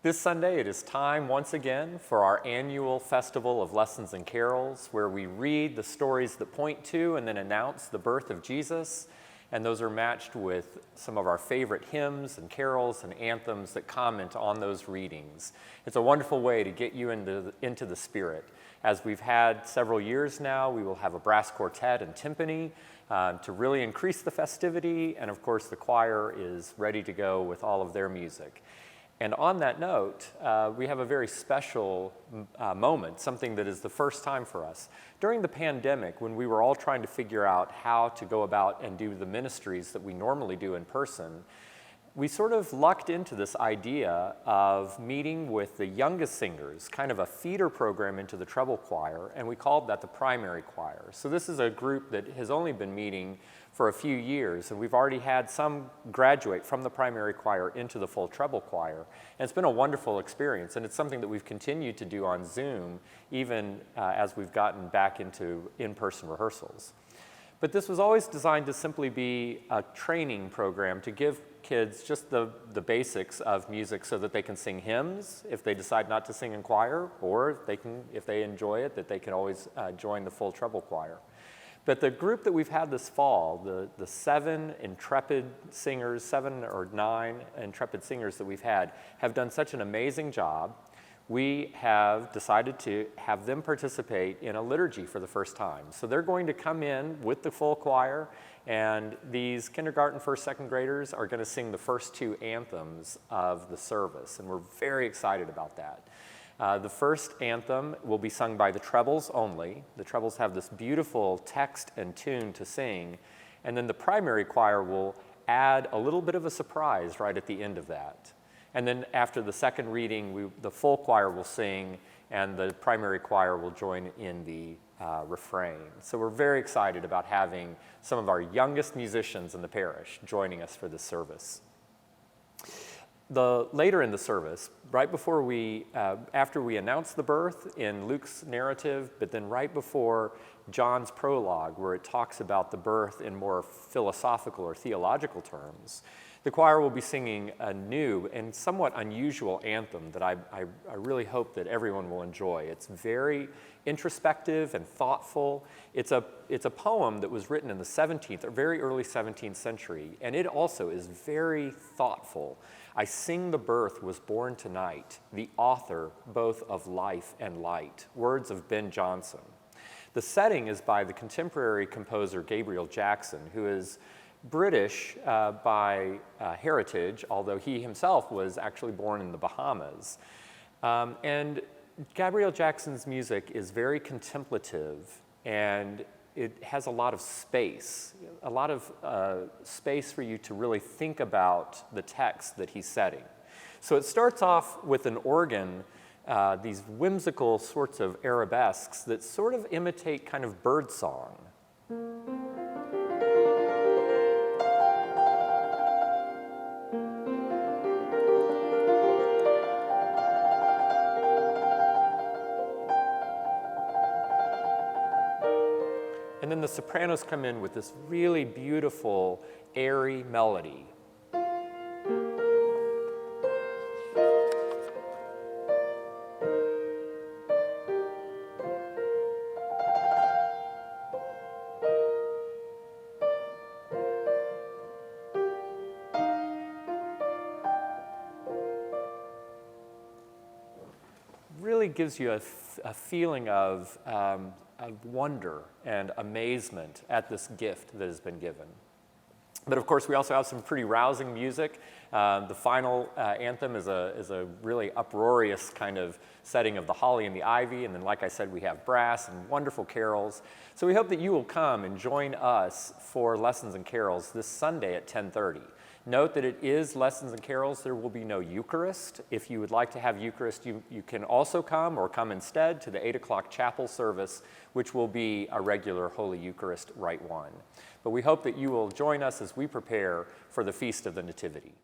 This Sunday, it is time once again for our annual Festival of Lessons and Carols, where we read the stories that point to and then announce the birth of Jesus. And those are matched with some of our favorite hymns and carols and anthems that comment on those readings. It's a wonderful way to get you into the spirit. As we've had several years now, we will have a brass quartet and timpani to really increase the festivity. And of course, the choir is ready to go with all of their music. And on that note, we have a very special moment, something that is the first time for us. During the pandemic, when we were all trying to figure out how to go about and do the ministries that we normally do in person, we sort of lucked into this idea of meeting with the youngest singers, kind of a feeder program into the treble choir, and we called that the primary choir. So this is a group that has only been meeting for a few years, and we've already had some graduate from the primary choir into the full treble choir. And it's been a wonderful experience, and it's something that we've continued to do on Zoom, even as we've gotten back into in-person rehearsals. But this was always designed to simply be a training program to give kids just the basics of music so that they can sing hymns if they decide not to sing in choir, or if they enjoy it, that they can always join the full treble choir. But the group that we've had this fall, the 7 intrepid singers, 7 or 9 intrepid singers that we've had, have done such an amazing job. We have decided to have them participate in a liturgy for the first time. So they're going to come in with the full choir, and these kindergarten, first, second graders are going to sing the first 2 anthems of the service, and we're very excited about that. The first anthem will be sung by the trebles only. The trebles have this beautiful text and tune to sing, and then the primary choir will add a little bit of a surprise right at the end of that. And then after the second reading, the full choir will sing, and the primary choir will join in the refrain. So we're very excited about having some of our youngest musicians in the parish joining us for this service. Later in the service, right before after we announce the birth in Luke's narrative, but then right before John's prologue, where it talks about the birth in more philosophical or theological terms, the choir will be singing a new and somewhat unusual anthem that I really hope that everyone will enjoy. It's very introspective and thoughtful. It's a poem that was written in the 17th or very early 17th century, and it also is very thoughtful. I sing the birth was born tonight, the author both of life and light. Words of Ben Jonson. The setting is by the contemporary composer Gabriel Jackson, who is British by heritage, although he himself was actually born in the Bahamas. And Gabriel Jackson's music is very contemplative, and it has a lot of space for you to really think about the text that he's setting. So it starts off with an organ, these whimsical sorts of arabesques that sort of imitate kind of bird song. And then the sopranos come in with this really beautiful, airy melody. Really gives you a feeling of wonder and amazement at this gift that has been given. But of course, we also have some pretty rousing music. The final anthem is a really uproarious kind of setting of the holly and the ivy, and then, like I said, we have brass and wonderful carols. So we hope that you will come and join us for Lessons and Carols this Sunday at 10:30. Note that it is Lessons and Carols. There will be no Eucharist. If you would like to have Eucharist, you can also come or come instead to the 8 o'clock chapel service, which will be a regular Holy Eucharist Rite 1. But we hope that you will join us as we prepare for the Feast of the Nativity.